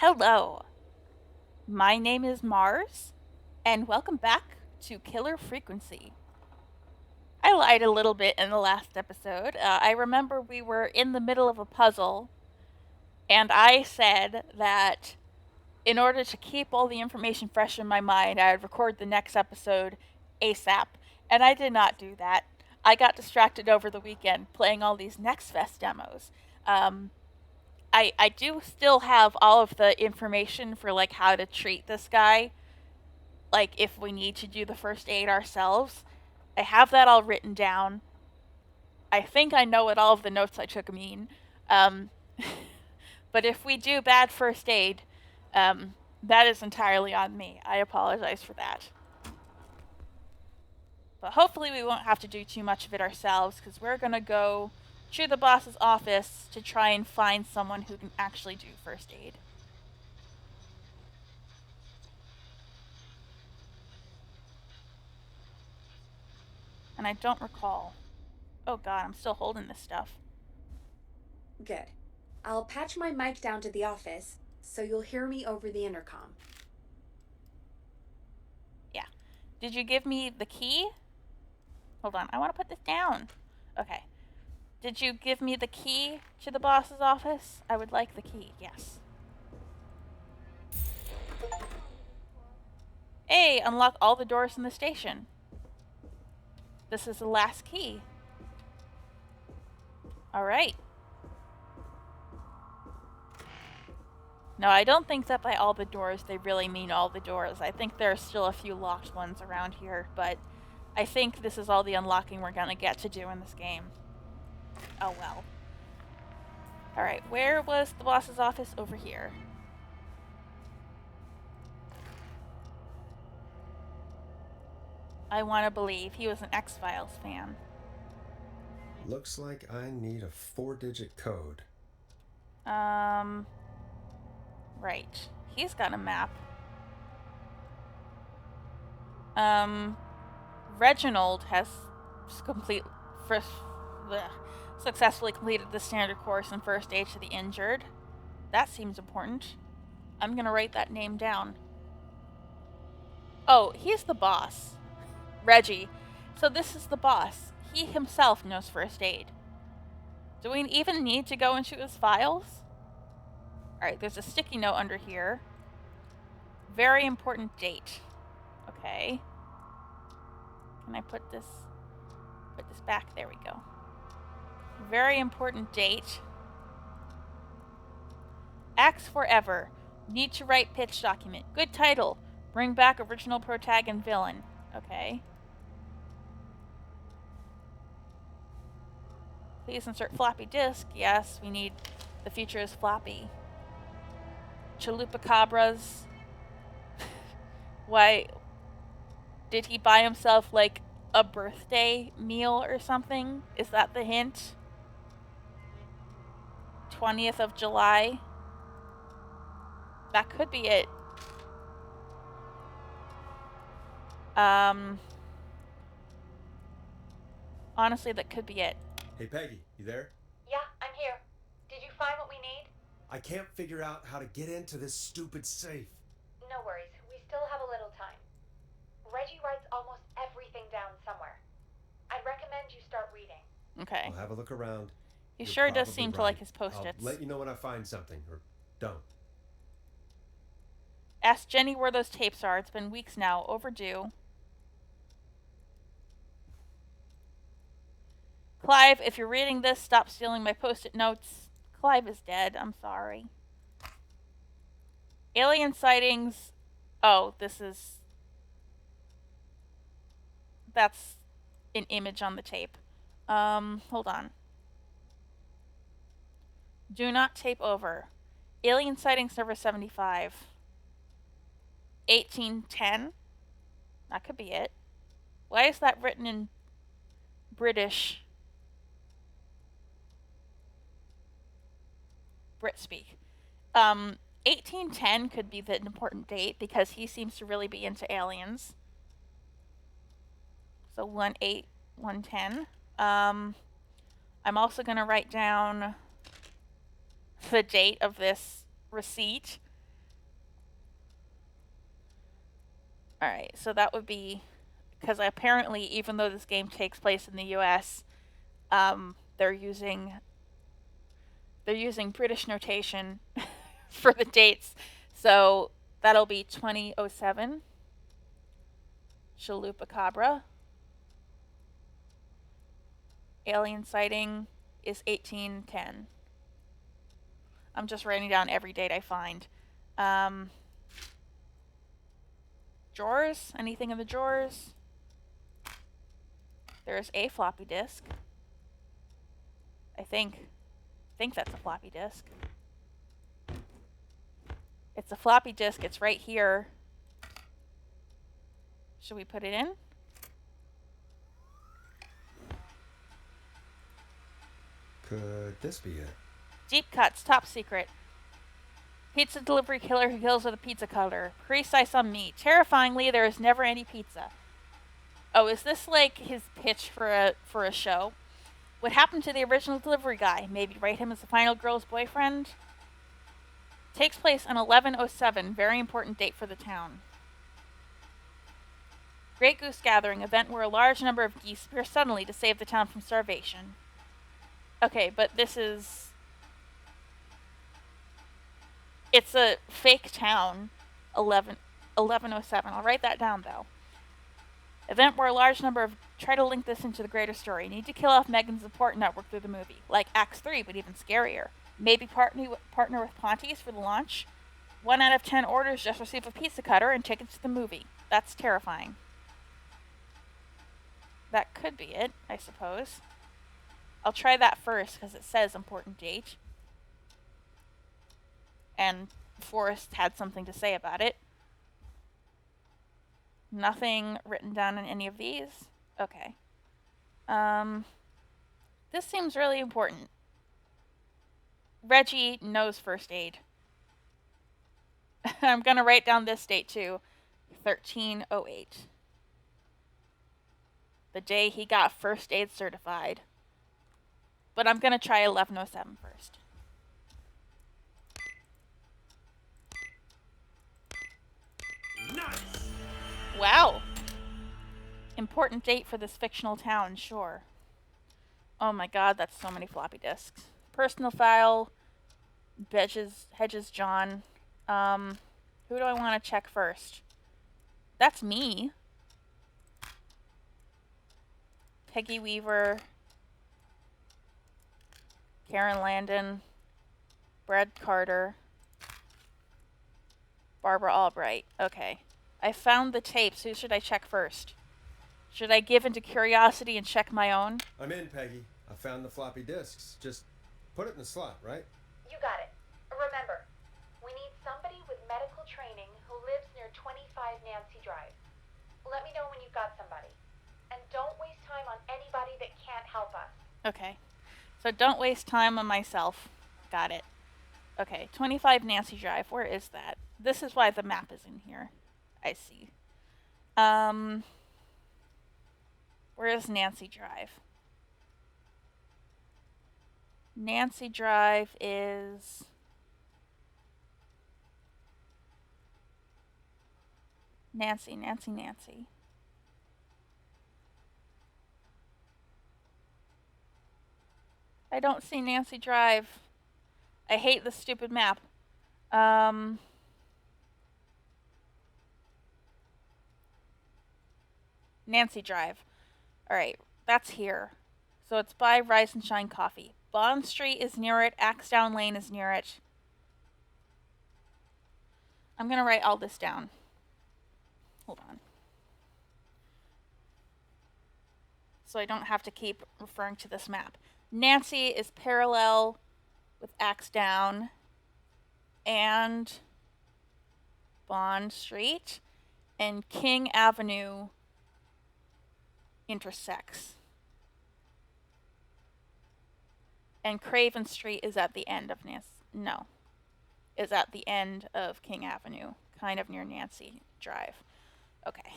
Hello, my name is Mars, and welcome back to Killer Frequency. I lied a little bit in the last episode. I remember we were in the middle of a puzzle, and I said that in order to keep all the information fresh in my mind, I would record the next episode ASAP, and I did not do that. I got distracted over the weekend playing all these Next Fest demos. Um, I do still have all of the information for like how to treat this guy, like if we need to do the first aid ourselves. I have that all written down. I think I know what all of the notes I took mean. Um, but if we do bad first aid, that is entirely on me. I apologize for that. But hopefully we won't have to do too much of it ourselves, because we're going to go to the boss's office to try and find someone who can actually do first aid. And I don't recall. Oh god, I'm still holding this stuff. Good. I'll patch my mic down to the office, so you'll hear me over the intercom. Yeah. Did you give me the key? Hold on, I want to put this down. Okay. Did you give me the key to the boss's office? I would like the key, yes. Hey, unlock all the doors in the station. This is the last key. Alright. No, I don't think that by all the doors they really mean all the doors. I think there are still a few locked ones around here, but I think this is all the unlocking we're gonna get to do in this game. Oh well. Alright, where was the boss's office? Over here. I want to believe he was an X-Files fan. Looks like I need a 4-digit code. Right. He's got a map. Reginald has complete first bleh, successfully completed the standard course in first aid to the injured. That seems important. I'm gonna write that name down. Oh, he's the boss. Reggie. So this is the boss. He himself knows first aid. Do we even need to go into his files? Alright, there's a sticky note under here. Very important date. Okay. Can I put this back? There we go. Very important date. Axe Forever. Need to write pitch document. Good title. Bring back original protag and villain. Okay. Please insert floppy disk. Yes, we need the future is floppy. Chalupacabras. Why? Did he buy himself, like, a birthday meal or something? Is that the hint? 20th of July? That could be it. Honestly, that could be it. Hey, Peggy, you there? Yeah, I'm here. Did you find what we need? I can't figure out how to get into this stupid safe. No worries. We still have a little time. Reggie writes almost everything down somewhere. I'd recommend you start reading. Okay. I'll have a look around. He You're sure does probably seem to right. like his post-its. I'll let you know when I find something, or don't. Ask Jenny where those tapes are. It's been weeks now. Overdue. Clive, if you're reading this, stop stealing my post-it notes. Clive is dead. I'm sorry. Alien sightings. Oh, this is... That's an image on the tape. Hold on. Do not tape over. Alien sightings number 75. 1810? That could be it. Why is that written in British? Brit speak. 1810 could be the important date because he seems to really be into aliens. So 18110. I'm also going to write down the date of this receipt. Alright, so that would be because apparently, even though this game takes place in the US, they're using British notation for the dates. So that'll be 2007. Chalupa Cabra. Alien sighting is 1810. I'm just writing down every date I find. Drawers? Anything in the drawers? There's a floppy disk. I think that's a floppy disk. It's a floppy disk. It's right here. Should we put it in? Could this be it? Deep cuts, top secret. Pizza delivery killer who kills with a pizza cutter. Precise on meat. Terrifyingly, there is never any pizza. Oh, is this like his pitch for a show? What happened to the original delivery guy? Maybe write him as the final girl's boyfriend? Takes place on 1107, very important date for the town. Great Goose Gathering, event where a large number of geese appear suddenly to save the town from starvation. Okay, but this is... It's a fake town, 1107. I'll write that down, though. Event where a large number of... Try to link this into the greater story. Need to kill off Megan's support network through the movie. Like Acts 3, but even scarier. Maybe partner with Pontes for the launch. 1 out of 10 orders just receive a pizza cutter and tickets to the movie. That's terrifying. That could be it, I suppose. I'll try that first, because it says important date. And Forrest had something to say about it. Nothing written down in any of these. Okay. This seems really important. Reggie knows first aid. I'm gonna write down this date too. 1308. The day he got first aid certified. But I'm gonna try 1107 first. Nice! Wow. Important date for this fictional town, sure. Oh my god, that's so many floppy disks. Personal file. Hedges John. Who do I want to check first? That's me. Peggy Weaver. Karen Landon. Brad Carter. Barbara Albright. Okay. I found the tapes. Who should I check first? Should I give into curiosity and check my own? I'm in, Peggy. I found the floppy disks. Just put it in the slot, right? You got it. Remember, we need somebody with medical training who lives near 25 Nancy Drive. Let me know when you've got somebody. And don't waste time on anybody that can't help us. Okay. So don't waste time on myself. Got it. Okay, 25 Nancy Drive. Where is that? This is why the map is in here. I see. Where is Nancy Drive? Nancy Drive is... Nancy. I don't see Nancy Drive. I hate this stupid map. Nancy Drive. Alright, that's here. So it's by Rise and Shine Coffee. Bond Street is near it. Axdown Lane is near it. I'm gonna write all this down. Hold on. So I don't have to keep referring to this map. Nancy is parallel with Axdown and Bond Street, and King Avenue intersects. And Craven Street is at the end of is at the end of King Avenue, kind of near Nancy Drive. Okay.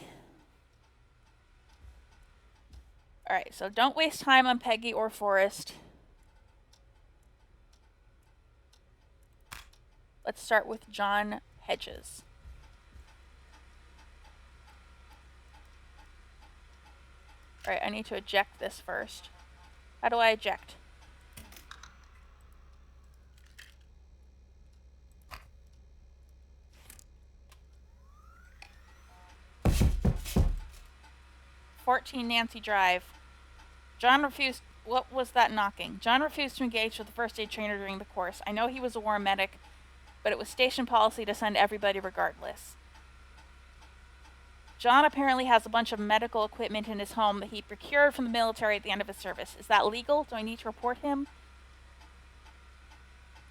Alright, so don't waste time on Peggy or Forrest. Let's start with John Hedges. Alright, I need to eject this first. How do I eject? "14 Nancy Drive. John refused. What was that knocking? John refused to engage with the first aid trainer during the course. I know he was a war medic, but it was station policy to send everybody regardless. John apparently has a bunch of medical equipment in his home that he procured from the military at the end of his service. Is that legal? Do I need to report him?"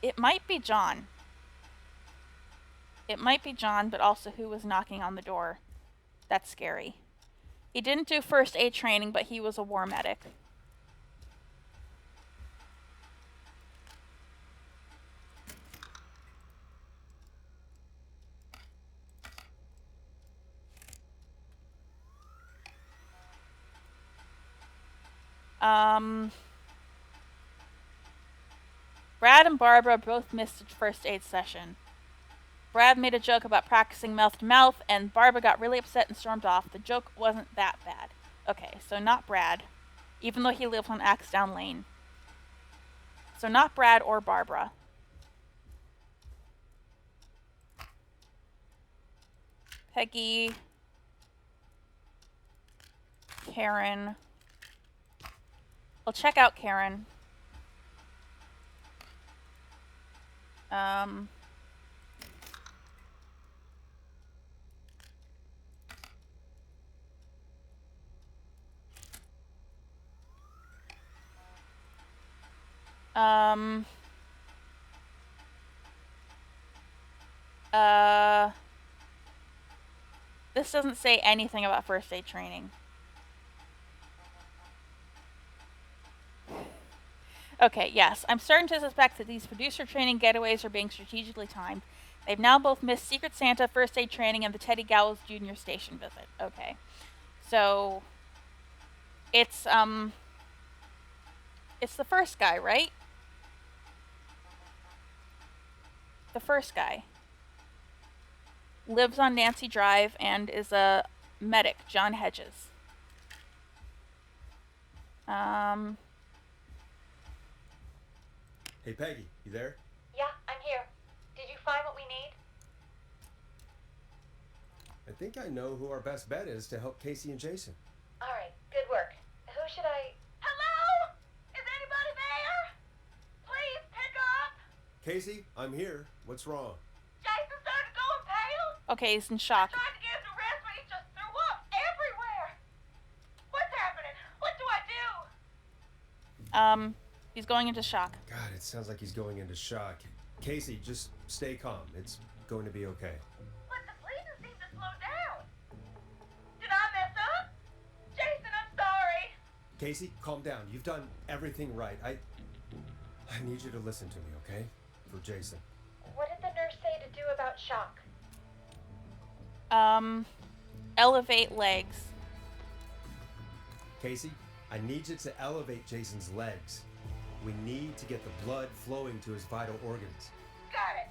It might be John. It might be John, but also who was knocking on the door? That's scary. He didn't do first aid training, but he was a war medic. Brad and Barbara both missed a first aid session. Brad made a joke about practicing mouth to mouth, and Barbara got really upset and stormed off. The joke wasn't that bad. Okay, so not Brad, even though he lived on Axdown Lane. So not Brad or Barbara. Peggy. Karen. I'll check out Karen. This doesn't say anything about first aid training. Okay, yes. I'm starting to suspect that these producer training getaways are being strategically timed. They've now both missed Secret Santa, first aid training, and the Teddy Gowles Jr. station visit. Okay. So it's the first guy, right? The first guy. Lives on Nancy Drive and is a medic, John Hedges. Hey, Peggy, you there? Yeah, I'm here. Did you find what we need? I think I know who our best bet is to help Casey and Jason. All right, good work. Who should I... Hello? Is anybody there? Please pick up. Casey, I'm here. What's wrong? Jason started going pale. Okay, he's in shock. Tried to get him to rest, but he just threw up everywhere. What's happening? What do I do? He's going into shock. God, it sounds like he's going into shock. Casey, just stay calm. It's going to be okay. But the bleeding seemed to slow down. Did I mess up? Jason, I'm sorry. Casey, calm down. You've done everything right. I need you to listen to me, okay? For Jason. What did the nurse say to do about shock? Elevate legs. Casey, I need you to elevate Jason's legs. We need to get the blood flowing to his vital organs. Got it.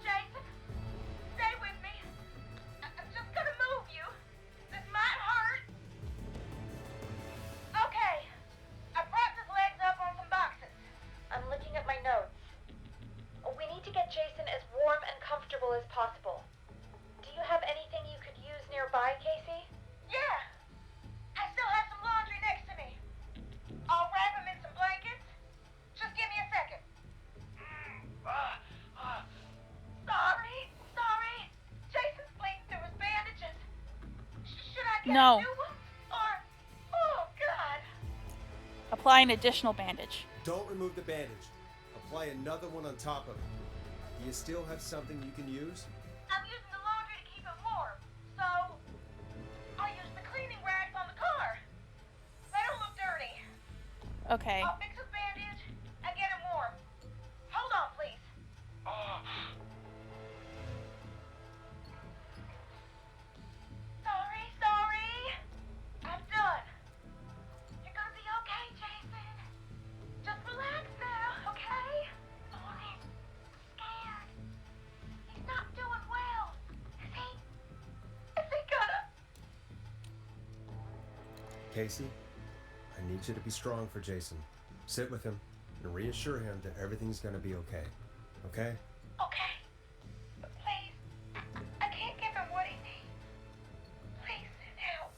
Jason, stay with me. I'm just gonna move you. This might hurt. Okay. I propped his legs up on some boxes. I'm looking at my notes. We need to get Jason as warm and comfortable as possible. Do you have anything you could use nearby, Casey? Yeah. I still have some laundry next to me. I'll wrap him in some blankets. Just give me a second. Sorry. Jason's bleeding through his bandages. Should I get No. a new one? Or, oh God. Apply an additional bandage. Don't remove the bandage. Apply another one on top of it. Do you still have something you can use? I'm using the laundry to keep it warm, so I'll use the cleaning rags on the car. They don't look dirty. Okay. I'll fix his bandage and get him warm. Hold on, please. Sorry. I'm done. You're gonna be okay, Jason. Just relax now, okay? Forrest, scared. He's not doing well. Is he gonna... Casey, need you to be strong for Jason. Sit with him and reassure him that everything's going to be okay. Okay? Okay. But please, I can't give him what he needs. Please send help.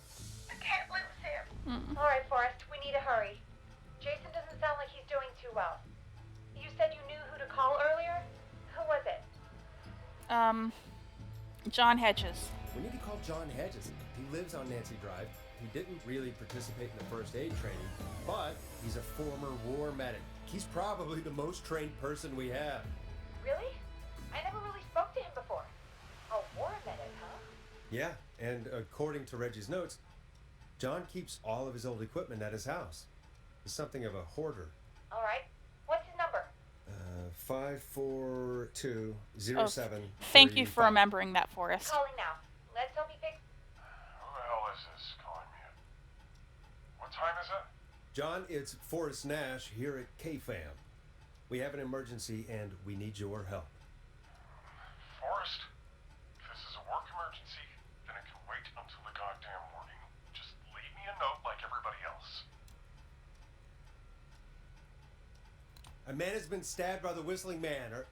I can't lose him. All right, Forrest, we need to hurry. Jason doesn't sound like he's doing too well. You said you knew who to call earlier? Who was it? John Hedges. We need to call John Hedges. He lives on Nancy Drive. He didn't really participate in the first aid training, but he's a former war medic. He's probably the most trained person we have. Really? I never really spoke to him before. A war medic, huh? Yeah, and according to Reggie's notes, John keeps all of his old equipment at his house. He's something of a hoarder. All right. What's his number? 54207. Thank you for remembering that, Forrest. Calling now. Let's hope he picks. Who the hell is this calling me at? What time is it? John, it's Forrest Nash here at KFAM. We have an emergency and we need your help. Forrest, if this is a work emergency, then it can wait until the goddamn morning. Just leave me a note like everybody else. A man has been stabbed by the Whistling Man, or...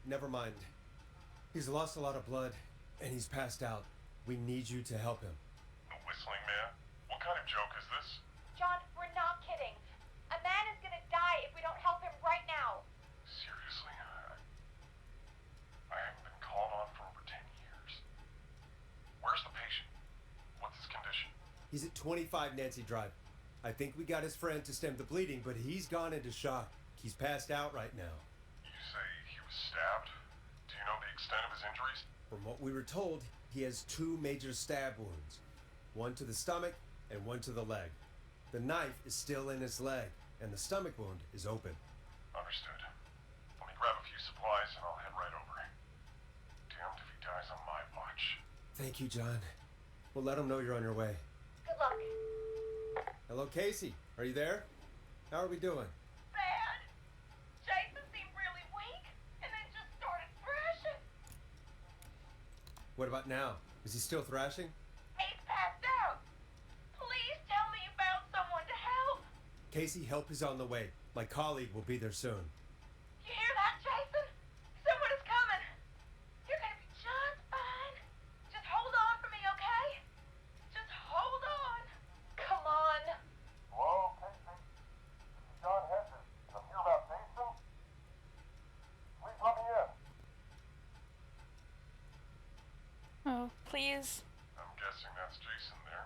Never mind. He's lost a lot of blood, and he's passed out. We need you to help him. The Whistling Man? What kind of joke is this? John, we're not kidding. A man is gonna die if we don't help him right now. Seriously? I haven't been called on for over 10 years. Where's the patient? What's his condition? He's at 25 Nancy Drive. I think we got his friend to stem the bleeding, but he's gone into shock. He's passed out right now. You say he was stabbed? Do you know the extent of his injuries? From what we were told, he has 2 major stab wounds. One to the stomach and one to the leg. The knife is still in his leg, and the stomach wound is open. Understood. Let me grab a few supplies and I'll head right over. Damned if he dies on my watch. Thank you, John. We'll let him know you're on your way. Good luck. Hello, Casey. Are you there? How are we doing? Bad. Jason seemed really weak and then just started thrashing. What about now? Is he still thrashing? He's passed out. Please tell me you found someone to help. Casey, help is on the way. My colleague will be there soon. You hear that, Jason? Someone is coming. You're gonna be just fine. Just hold on for me, okay? Just hold on. Come on. Hello, Casey? This is John Hedges. I'm here about Jason. Please let me in. Oh, please. I'm guessing that's Jason there.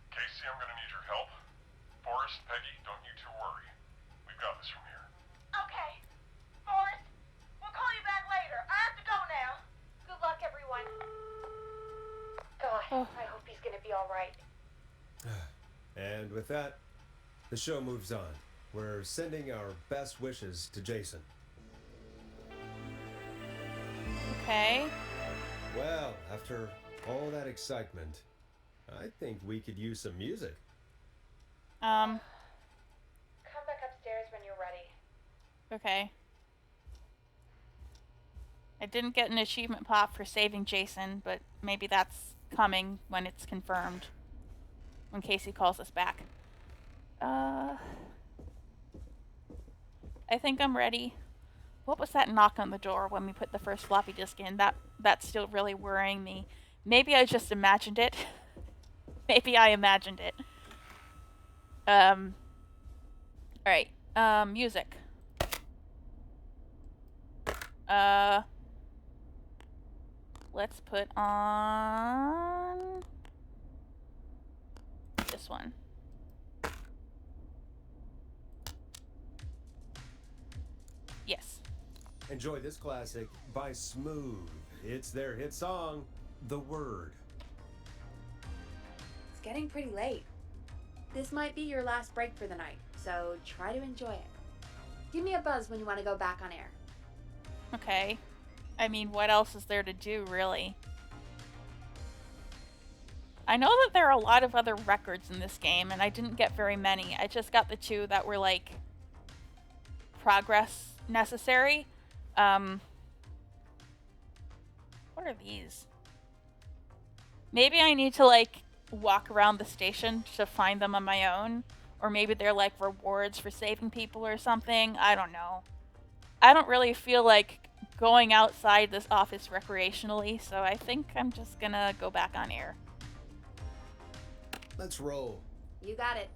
Casey, I'm gonna need your help. Forrest, Peggy, don't you two worry. We've got this from here. Okay. Forrest, we'll call you back later. I have to go now. Good luck, everyone. God, I hope he's gonna be all right. And with that, the show moves on. We're sending our best wishes to Jason. Okay. Well, after all that excitement, I think we could use some music. Come back upstairs when you're ready. Okay. I didn't get an achievement pop for saving Jason, but maybe that's coming when it's confirmed. When Casey calls us back. I think I'm ready. What was that knock on the door when we put the first floppy disk in? That's still really worrying me. Maybe I just imagined it. Maybe I imagined it. Alright. Music. Let's put on this one. Yes. Enjoy this classic by Smooth. It's their hit song, The Word. It's getting pretty late. This might be your last break for the night, so try to enjoy it. Give me a buzz when you want to go back on air. Okay. I mean, what else is there to do, really? I know that there are a lot of other records in this game, and I didn't get very many. I just got the 2 that were, like, progress necessary. What are these? Maybe I need to, like, walk around the station to find them on my own. Or maybe they're like rewards for saving people or something. I don't know. I don't really feel like going outside this office recreationally, so I think I'm just gonna go back on air. Let's roll. You got it.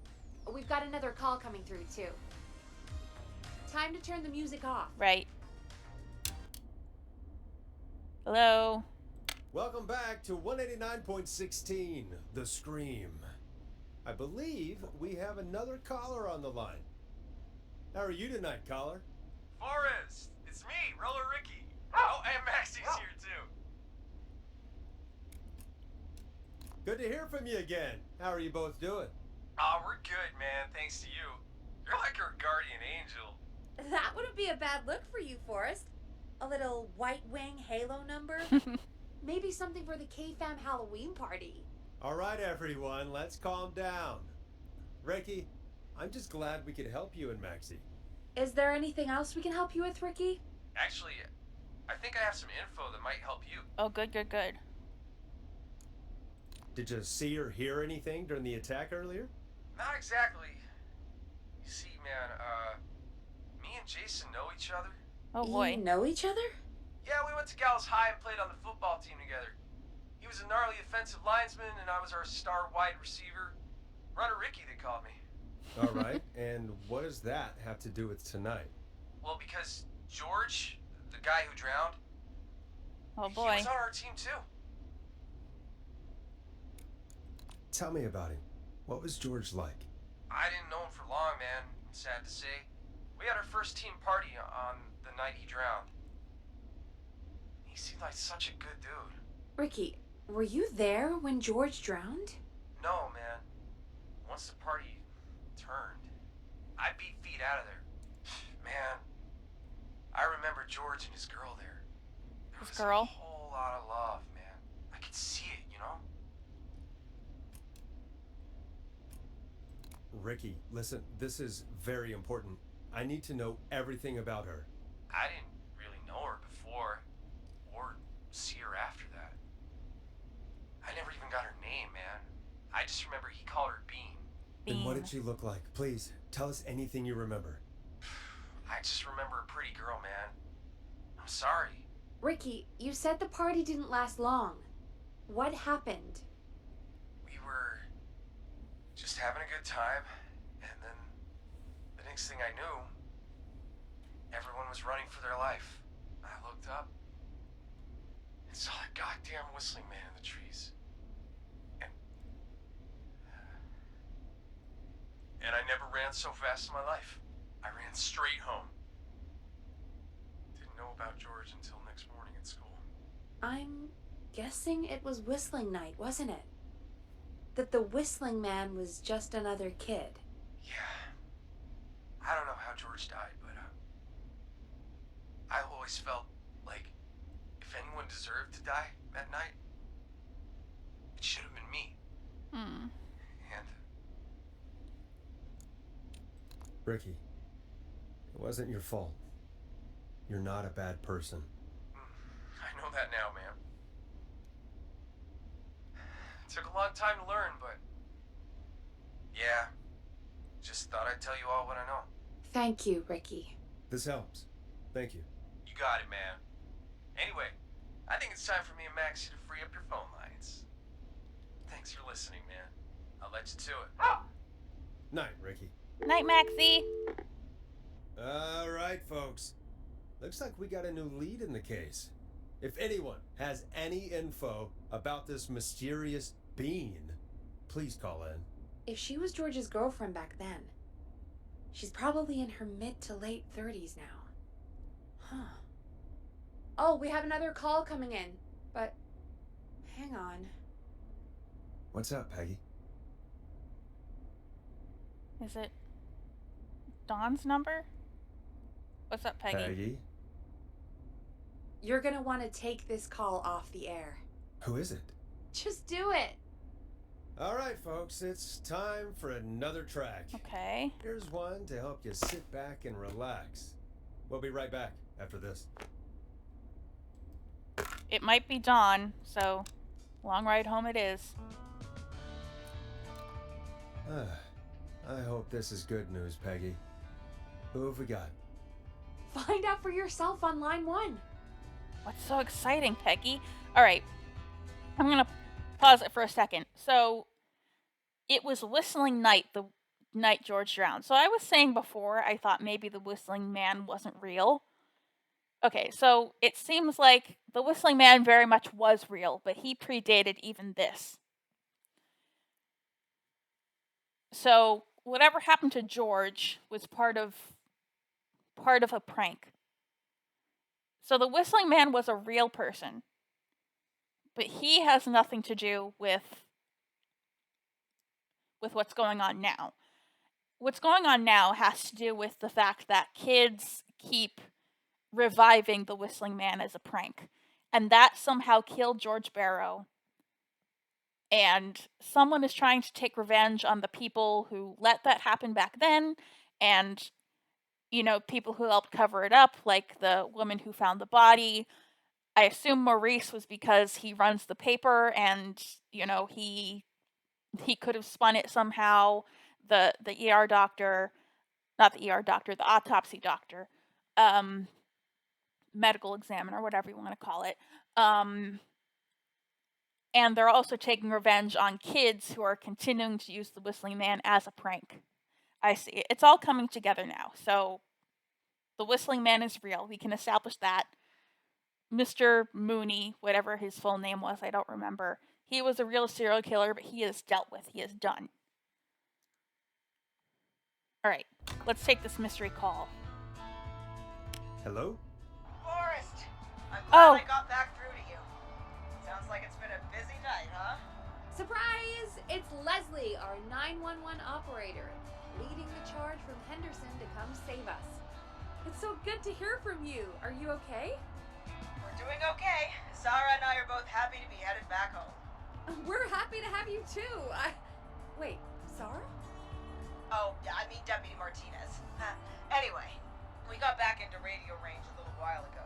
We've got another call coming through, too. Time to turn the music off. Right. Hello? Welcome back to 189.16, The Scream. I believe we have another caller on the line. How are you tonight, caller? Forrest! It's me, Roller Ricky. Oh, and Maxie's here too. Good to hear from you again. How are you both doing? Oh, we're good, man, thanks to you. You're like our guardian angel. That wouldn't be a bad look for you, Forrest. A little White Wing Halo number? Maybe something for the K-Fam Halloween party. All right, everyone, let's calm down. Ricky, I'm just glad we could help you and Maxie. Is there anything else we can help you with, Ricky? Actually, I think I have some info that might help you. Oh, good, good, good. Did you see or hear anything during the attack earlier? Not exactly. You see, man, me and Jason know each other. Oh boy. You know each other? Yeah, we went to Gallows High and played on the football team together. He was a gnarly offensive linesman, and I was our star wide receiver. Runner Ricky, they called me. All right, and what does that have to do with tonight? Well, because George, the guy who drowned, Oh he boy. was on our team too. Tell me about him. What was George like? I didn't know him for long, man. Sad to say. We had our first team party on the night he drowned. He seemed like such a good dude. Ricky, were you there when George drowned? No, man. Once the party turned, I beat feet out of there. Man, I remember George and his girl there. There His was girl? a whole lot of love, man. I could see it, you know? Ricky, listen, this is very important. I need to know everything about her. I didn't really know her before, or see her after that. I never even got her name, man. I just remember he called her Bean. Then what Bean. did she look like? Please, tell us anything you remember. I just remember a pretty girl, man. I'm sorry. Ricky, you said the party didn't last long. What happened? We were just having a good time, and then the next thing I knew, everyone was running for their life. I looked up and saw a goddamn whistling man in the trees. And I never ran so fast in my life. I ran straight home. Didn't know about George until next morning at school. I'm guessing it was whistling night, wasn't it? That the whistling man was just another kid. Yeah. I don't know how George died, but I always felt like if anyone deserved to die that night, it should have been me. Hmm. And Ricky, it wasn't your fault. You're not a bad person. I know that now, man. It took a long time to learn, but yeah, just thought I'd tell you all what I know. Thank you, Ricky. This helps. Thank you. You got it, man. Anyway, I think it's time for me and Maxie to free up your phone lines. Thanks for listening, man. I'll let you to it. Night, Ricky. Night, Maxie. All right, folks. Looks like we got a new lead in the case. If anyone has any info about this mysterious being, please call in. If she was George's girlfriend back then, she's probably in her mid to late 30s now. Huh. Oh, we have another call coming in, but hang on. What's up, Peggy? Is it Dawn's number? What's up, Peggy? Peggy? You're gonna want to take this call off the air. Who is it? Just do it. All right, folks, it's time for another track. Okay. Here's one to help you sit back and relax. We'll be right back after this. It might be Dawn, so long ride home it is. I hope this is good news, Peggy. Who have we got? Find out for yourself on line 1. What's so exciting, Peggy? All right, I'm gonna pause it for a second. So, it was Whistling Night, the night George drowned. So I was saying before, I thought maybe the Whistling Man wasn't real. Okay, so it seems like the Whistling Man very much was real, but he predated even this. So whatever happened to George was part of a prank. So the Whistling Man was a real person, but he has nothing to do with what's going on now. What's going on now has to do with the fact that kids keep reviving the Whistling Man as a prank, and that somehow killed George Barrow. And someone is trying to take revenge on the people who let that happen back then, and people who helped cover it up, like the woman who found the body. I assume Maurice was because he runs the paper, and he could have spun it somehow. The ER doctor, not the ER doctor, the autopsy doctor, medical examiner, whatever you want to call it. And they're also taking revenge on kids who are continuing to use the Whistling Man as a prank. I see. It's all coming together now. So the Whistling Man is real. We can establish that. Mr. Mooney, whatever his full name was, I don't remember. He was a real serial killer, but he is dealt with. He is done. All right, let's take this mystery call. Hello? Forrest! I'm glad Oh. I got back through to you. Sounds like it's been a busy night, huh? Surprise! It's Leslie, our 911 operator, leading the charge from Henderson to come save us. It's so good to hear from you. Are you okay? We're doing okay. Sarah and I are both happy to be headed back home. We're happy to have you too. Wait, Sarah? Oh, yeah, I mean Deputy Martinez. Anyway, we got back into radio range a little while ago.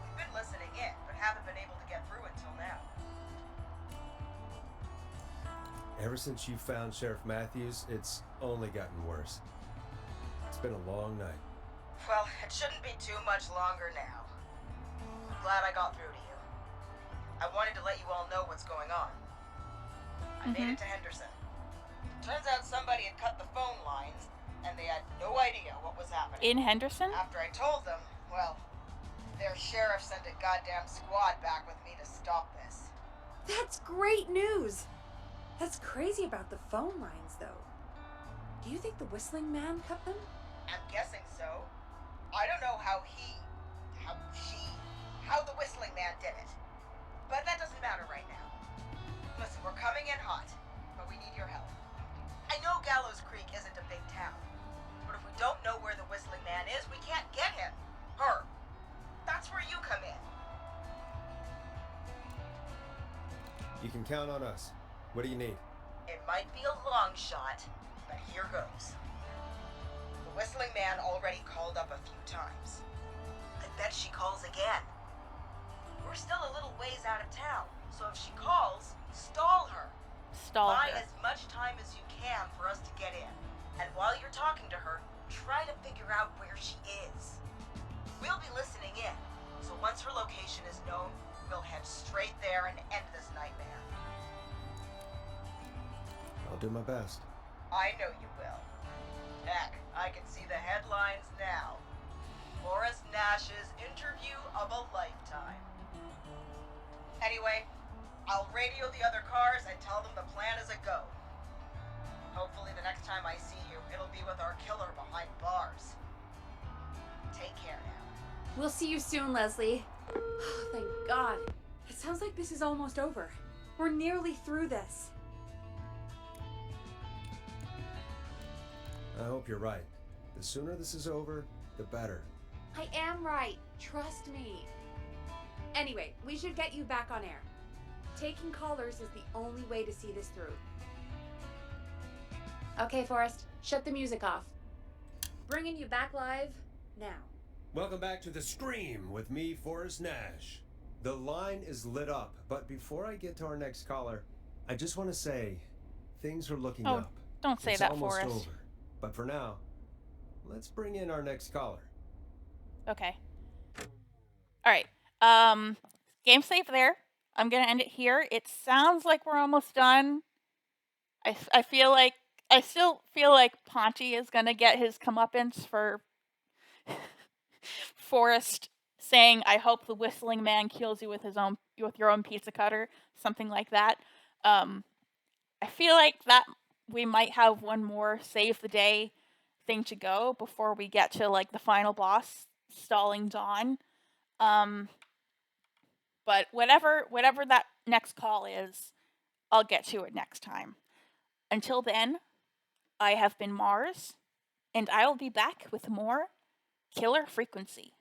We've been listening in, but haven't been able to get through until now. Ever since you found Sheriff Matthews, it's only gotten worse. It's been a long night. Well, it shouldn't be too much longer now. I'm glad I got through to you. I wanted to let you all know what's going on. I made it to Henderson. Turns out somebody had cut the phone lines, and they had no idea what was happening. In Henderson? After I told them, well, their sheriff sent a goddamn squad back with me to stop this. That's great news. That's crazy about the phone lines, though. Do you think the Whistling Man cut them? I'm guessing so. I don't know how the Whistling Man did it. But that doesn't matter right now. Listen, we're coming in hot, but we need your help. I know Gallows Creek isn't a big town, but if we don't know where the Whistling Man is, we can't get him. Her. That's where you come in. You can count on us. What do you need? It might be a long shot, but here goes. The Whistling Man already called up a few times. I bet she calls again. We're still a little ways out of town, so if she calls, stall her. Stall Buy her. as much time as you can for us to get in. And while you're talking to her, try to figure out where she is. We'll be listening in, so once her location is known, we'll head straight there and end this nightmare. I'll do my best. I know you will. Heck, I can see the headlines now. Forrest Nash's interview of a lifetime. Anyway, I'll radio the other cars and tell them the plan is a go. Hopefully the next time I see you, it'll be with our killer behind bars. Take care now. We'll see you soon, Leslie. Thank God. It sounds like this is almost over. We're nearly through this. I hope you're right. The sooner this is over, the better. I am right. Trust me. Anyway, we should get you back on air. Taking callers is the only way to see this through. Okay, Forrest, shut the music off. Bringing you back live now. Welcome back to The Scream with me, Forrest Nash. The line is lit up, but before I get to our next caller, I just want to say things are looking up. Don't say It's that, almost Forrest. over. But for now, let's bring in our next caller. Okay. All right. Game save there. I'm gonna end it here. It sounds like we're almost done. I feel like I still feel like Ponty is gonna get his comeuppance for Forrest saying, "I hope the whistling man kills you with your own pizza cutter," something like that. Um, I feel like that we might have one more save the day thing to go before we get to like the final boss stalling Dawn. Um, but whatever that next call is, I'll get to it next time. Until then, I have been Mars, and I'll be back with more Killer Frequency.